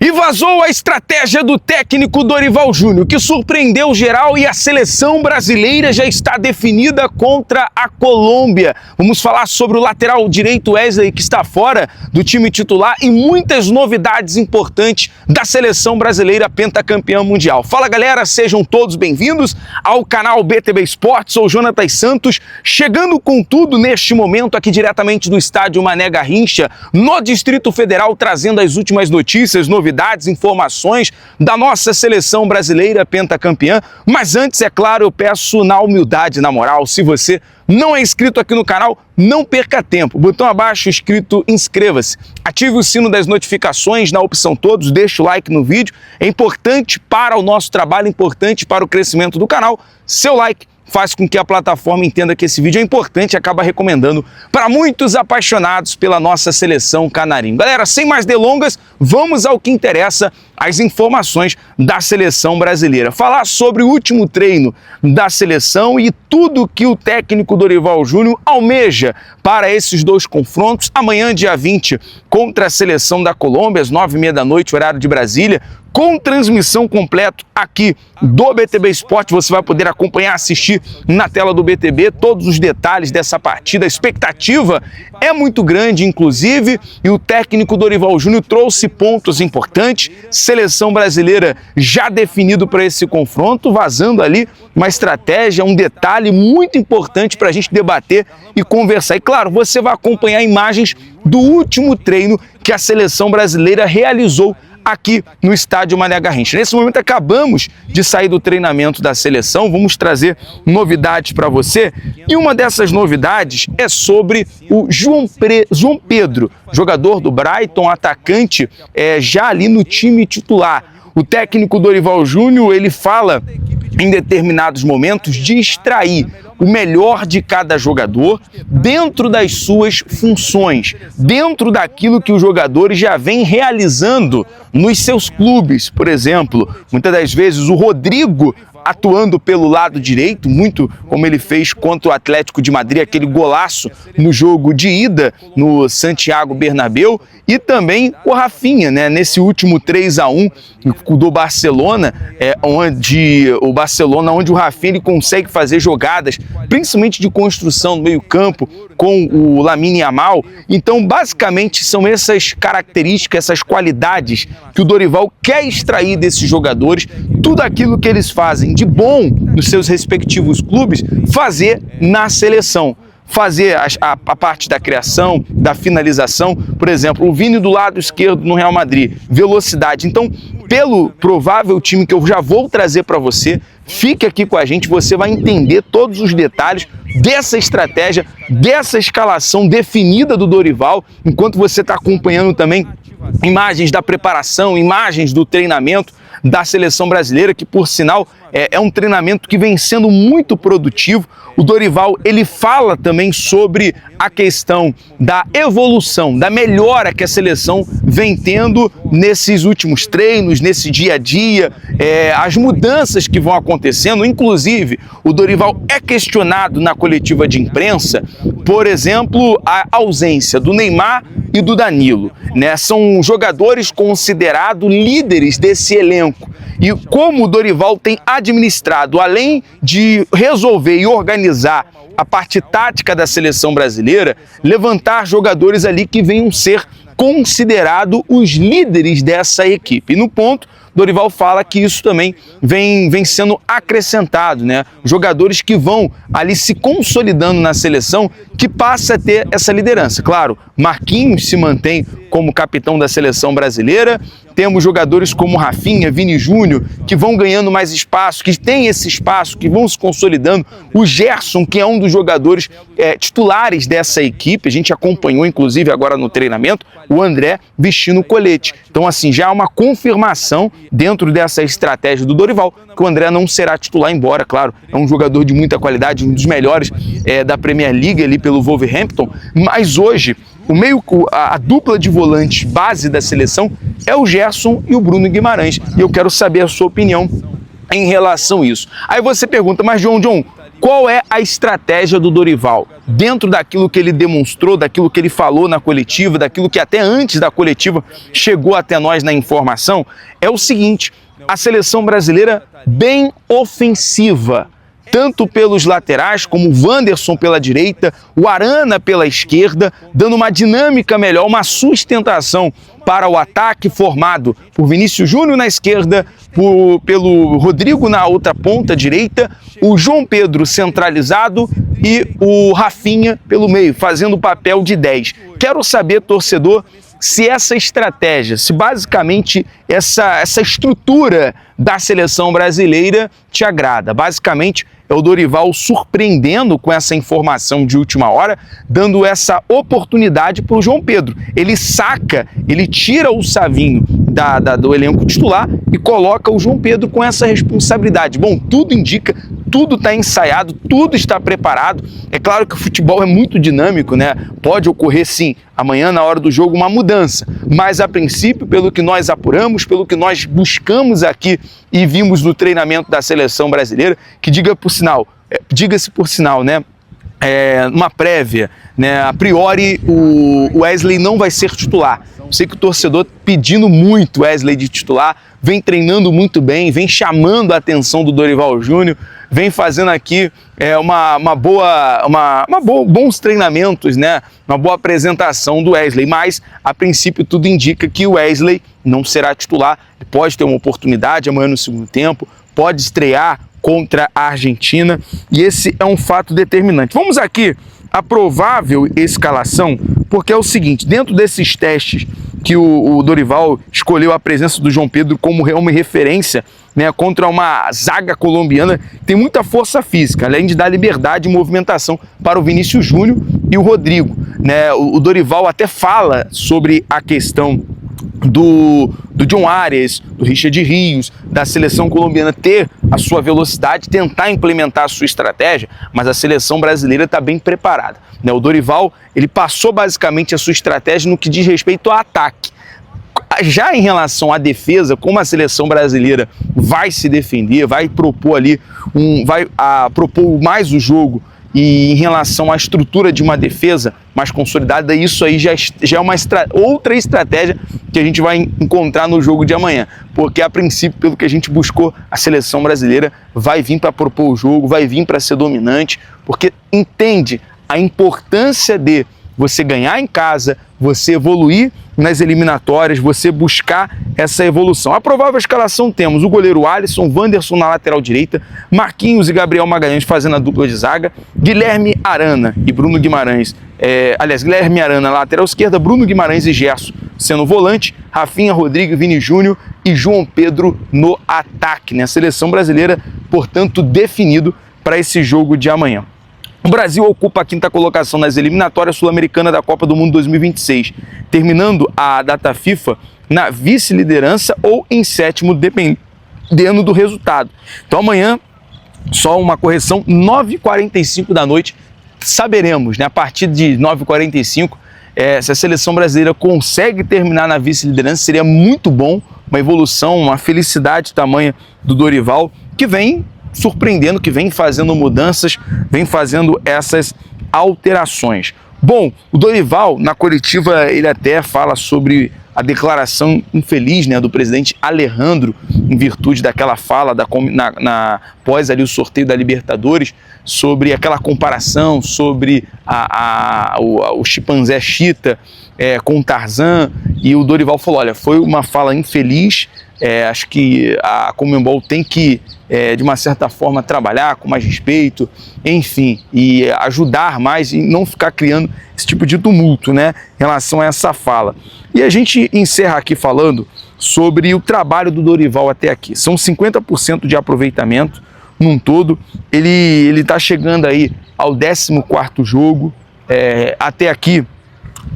E vazou a estratégia do técnico Dorival Júnior, que surpreendeu geral, e a seleção brasileira já está definida contra a Colômbia. Vamos falar sobre o lateral direito Wesley, que está fora do time titular, e muitas novidades importantes da seleção brasileira pentacampeã mundial. Fala galera, sejam todos bem-vindos ao canal BTB Esportes. Sou Jonatas Santos, chegando com tudo neste momento aqui diretamente do estádio Mané Garrincha, no Distrito Federal, trazendo as últimas notícias, novidades, informações da nossa seleção brasileira pentacampeã. Mas antes, é claro, eu peço na humildade, na moral, se você não é inscrito aqui no canal, não perca tempo. Botão abaixo escrito inscreva-se. Ative o sino das notificações na opção todos, deixa o like no vídeo. É importante para o nosso trabalho, é importante para o crescimento do canal. Seu like faz com que a plataforma entenda que esse vídeo é importante e acaba recomendando para muitos apaixonados pela nossa seleção canarinho. Galera, sem mais delongas, vamos ao que interessa, as informações da seleção brasileira. Falar sobre o último treino da seleção e tudo que o técnico Dorival Júnior almeja para esses dois confrontos. Amanhã, dia 20, contra a seleção da Colômbia, às 9h30 da noite, horário de Brasília, com transmissão completa aqui do BTB Esporte. Você vai poder acompanhar, assistir na tela do BTB todos os detalhes dessa partida. A expectativa é muito grande, inclusive, e o técnico Dorival Júnior trouxe pontos importantes. Seleção brasileira já definido para esse confronto, vazando ali uma estratégia, um detalhe muito importante para a gente debater e conversar. E claro, você vai acompanhar imagens do último treino que a seleção brasileira realizou aqui no estádio Mané Garrincha. Nesse momento acabamos de sair do treinamento da seleção, vamos trazer novidades para você, e uma dessas novidades é sobre o João Pedro, jogador do Brighton, atacante, já ali no time titular. O técnico Dorival Júnior, ele fala em determinados momentos de extrair o melhor de cada jogador dentro das suas funções, dentro daquilo que os jogadores já vêm realizando nos seus clubes. Por exemplo, muitas das vezes o Rodrigo atuando pelo lado direito, muito como ele fez contra o Atlético de Madrid, aquele golaço no jogo de ida no Santiago Bernabéu, e também o Rafinha, né, nesse último 3-1 do Barcelona, onde o Rafinha ele consegue fazer jogadas, principalmente de construção no meio-campo, com o Lamine Yamal. Então, basicamente, são essas características, essas qualidades que o Dorival quer extrair desses jogadores, tudo aquilo que eles fazem de bom nos seus respectivos clubes, fazer na seleção. Fazer a parte da criação, da finalização. Por exemplo, o Vini do lado esquerdo no Real Madrid, velocidade. Então, pelo provável time que eu já vou trazer para você, fique aqui com a gente, você vai entender todos os detalhes dessa estratégia, dessa escalação definida do Dorival, enquanto você está acompanhando também imagens da preparação, imagens do treinamento da seleção brasileira, que por sinal é um treinamento que vem sendo muito produtivo. O Dorival, ele fala também sobre a questão da evolução, da melhora que a seleção vem tendo nesses últimos treinos, nesse dia a dia, as mudanças que vão acontecendo. Inclusive, o Dorival é questionado na coletiva de imprensa, por exemplo, a ausência do Neymar e do Danilo, né? São jogadores considerados líderes desse elenco. E como o Dorival tem administrado, além de resolver e organizar a parte tática da seleção brasileira, levantar jogadores ali que venham ser considerados os líderes dessa equipe. E no ponto, Dorival fala que isso também vem sendo acrescentado, né? Jogadores que vão ali se consolidando na seleção, que passa a ter essa liderança. Claro, Marquinhos se mantém como capitão da seleção brasileira. Temos jogadores como Rafinha, Vini Júnior, que vão ganhando mais espaço, que tem esse espaço, que vão se consolidando. O Gerson, que é um dos jogadores titulares dessa equipe, a gente acompanhou, inclusive, agora no treinamento, o André vestindo o colete. Então, assim, já há uma confirmação dentro dessa estratégia do Dorival, que o André não será titular, embora, claro, é um jogador de muita qualidade, um dos melhores da Premier League ali pelo Wolverhampton, mas hoje a dupla de volantes base da seleção é o Gerson e o Bruno Guimarães, e eu quero saber a sua opinião em relação a isso. Aí você pergunta, mas John, Qual é a estratégia do Dorival? Dentro daquilo que ele demonstrou, daquilo que ele falou na coletiva, daquilo que até antes da coletiva chegou até nós na informação, é o seguinte: a seleção brasileira bem ofensiva, tanto pelos laterais, como o Wanderson pela direita, o Arana pela esquerda, dando uma dinâmica melhor, uma sustentação para o ataque formado por Vinícius Júnior na esquerda, pelo Rodrigo na outra ponta direita, o João Pedro centralizado e o Rafinha pelo meio, fazendo o papel de 10. Quero saber, torcedor, se essa estratégia, se basicamente essa estrutura da seleção brasileira te agrada. Basicamente é o Dorival surpreendendo com essa informação de última hora, dando essa oportunidade para o João Pedro. Ele saca, ele tira o Savinho do elenco titular e coloca o João Pedro com essa responsabilidade. Bom, tudo indica, tudo está ensaiado, tudo está preparado. É claro que o futebol é muito dinâmico, né? Pode ocorrer sim, amanhã na hora do jogo, uma mudança. Mas a princípio, pelo que nós apuramos, pelo que nós buscamos aqui e vimos no treinamento da seleção brasileira, que diga-se por sinal, né? Uma prévia, né? A priori o Wesley não vai ser titular. Eu sei que o torcedor pedindo muito Wesley de titular, vem treinando muito bem, vem chamando a atenção do Dorival Júnior, vem fazendo aqui bons treinamentos, né? Uma boa apresentação do Wesley, mas a princípio tudo indica que o Wesley não será titular. Ele pode ter uma oportunidade amanhã no segundo tempo, pode estrear contra a Argentina, e esse é um fato determinante. Vamos aqui à provável escalação, porque é o seguinte: dentro desses testes que o Dorival escolheu a presença do João Pedro como uma referência, né, contra uma zaga colombiana, tem muita força física, além de dar liberdade de movimentação para o Vinícius Júnior e o Rodrigo, né? O Dorival até fala sobre a questão do John Arias, do Richard Rios, da seleção colombiana ter a sua velocidade, tentar implementar a sua estratégia, mas a seleção brasileira está bem preparada, né? O Dorival, ele passou basicamente a sua estratégia no que diz respeito ao ataque. Já em relação à defesa, como a seleção brasileira vai se defender, vai propor ali, propor mais o jogo, e em relação à estrutura de uma defesa mais consolidada, isso aí já é uma outra estratégia que a gente vai encontrar no jogo de amanhã. Porque, a princípio, pelo que a gente buscou, a seleção brasileira vai vir para propor o jogo, vai vir para ser dominante, porque entende a importância de você ganhar em casa, você evoluir nas eliminatórias, você buscar essa evolução. A provável escalação: temos o goleiro Alisson, Wanderson na lateral direita, Marquinhos e Gabriel Magalhães fazendo a dupla de zaga, Guilherme Arana e Bruno Guimarães, Guilherme Arana na lateral esquerda, Bruno Guimarães e Gerson sendo volante, Rafinha, Rodrigo, Vini Júnior e João Pedro no ataque, né? A seleção brasileira, portanto, definido para esse jogo de amanhã. O Brasil ocupa a 5ª colocação nas eliminatórias sul-americanas da Copa do Mundo 2026, terminando a data FIFA na vice-liderança ou em 7º, dependendo do resultado. Então amanhã, só uma correção, 9h45 da noite, saberemos, né, a partir de 9h45, se a seleção brasileira consegue terminar na vice-liderança. Seria muito bom, uma evolução, uma felicidade tamanha do Dorival, que vem surpreendendo, que vem fazendo mudanças, vem fazendo essas alterações. Bom, o Dorival, na coletiva, ele até fala sobre a declaração infeliz, né, do presidente Alejandro, em virtude daquela fala após ali o sorteio da Libertadores, sobre aquela comparação sobre o chimpanzé Cheetah com o Tarzan, e o Dorival falou: olha, foi uma fala infeliz, acho que a Conmebol tem que, de uma certa forma, trabalhar com mais respeito, enfim, e ajudar mais e não ficar criando esse tipo de tumulto, né, em relação a essa fala. E a gente encerra aqui falando sobre o trabalho do Dorival até aqui. São 50% de aproveitamento num todo. Ele está chegando aí ao 14º jogo. Até aqui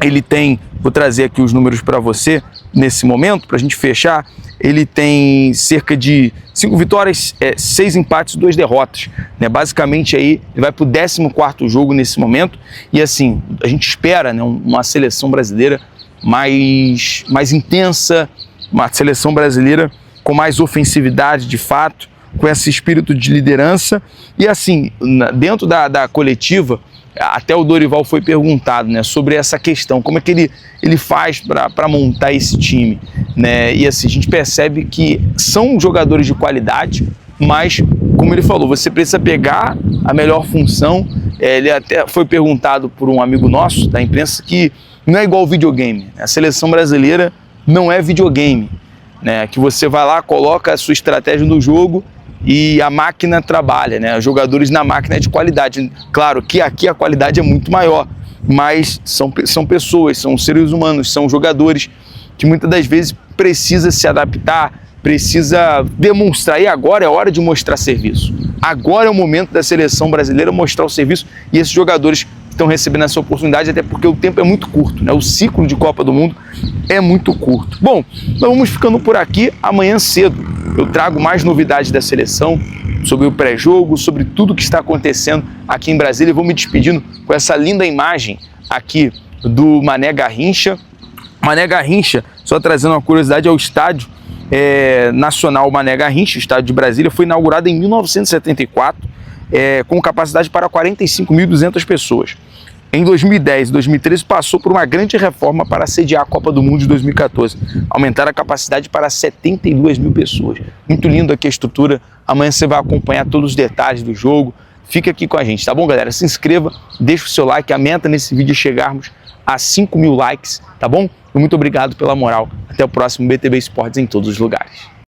ele tem, vou trazer aqui os números para você nesse momento, para a gente fechar. Ele tem cerca de 5 vitórias, 6 empates e 2 derrotas, né? Basicamente aí ele vai para o 14º jogo nesse momento. E assim, a gente espera, né, uma seleção brasileira mais intensa, uma seleção brasileira com mais ofensividade de fato, com esse espírito de liderança. E assim, dentro da coletiva, até o Dorival foi perguntado, né, sobre essa questão, como é que ele faz para montar esse time, né? E assim, a gente percebe que são jogadores de qualidade, mas, como ele falou, você precisa pegar a melhor função. Ele até foi perguntado por um amigo nosso da imprensa que não é igual videogame. A seleção brasileira não é videogame, né? Que você vai lá, coloca a sua estratégia no jogo e a máquina trabalha, né? Os jogadores na máquina é de qualidade. Claro que aqui a qualidade é muito maior, mas são pessoas, são seres humanos, são jogadores que muitas das vezes precisa se adaptar, precisa demonstrar. E agora é hora de mostrar serviço. Agora é o momento da seleção brasileira mostrar o serviço, e esses jogadores estão recebendo essa oportunidade, até porque o tempo é muito curto, né? O ciclo de Copa do Mundo é muito curto. Bom, nós vamos ficando por aqui. Amanhã cedo eu trago mais novidades da seleção, sobre o pré-jogo, sobre tudo que está acontecendo aqui em Brasília. E vou me despedindo com essa linda imagem aqui do Mané Garrincha. Mané Garrincha, só trazendo uma curiosidade, é o estádio Nacional Mané Garrincha, o estádio de Brasília, foi inaugurado em 1974, com capacidade para 45.200 pessoas. Em 2010 e 2013 passou por uma grande reforma para sediar a Copa do Mundo de 2014. Aumentaram a capacidade para 72 mil pessoas. Muito lindo aqui a estrutura. Amanhã você vai acompanhar todos os detalhes do jogo. Fica aqui com a gente, tá bom, galera? Se inscreva, deixa o seu like. A meta nesse vídeo é chegarmos a 5.000 likes, tá bom? Muito obrigado pela moral. Até o próximo BTB Esportes em todos os lugares.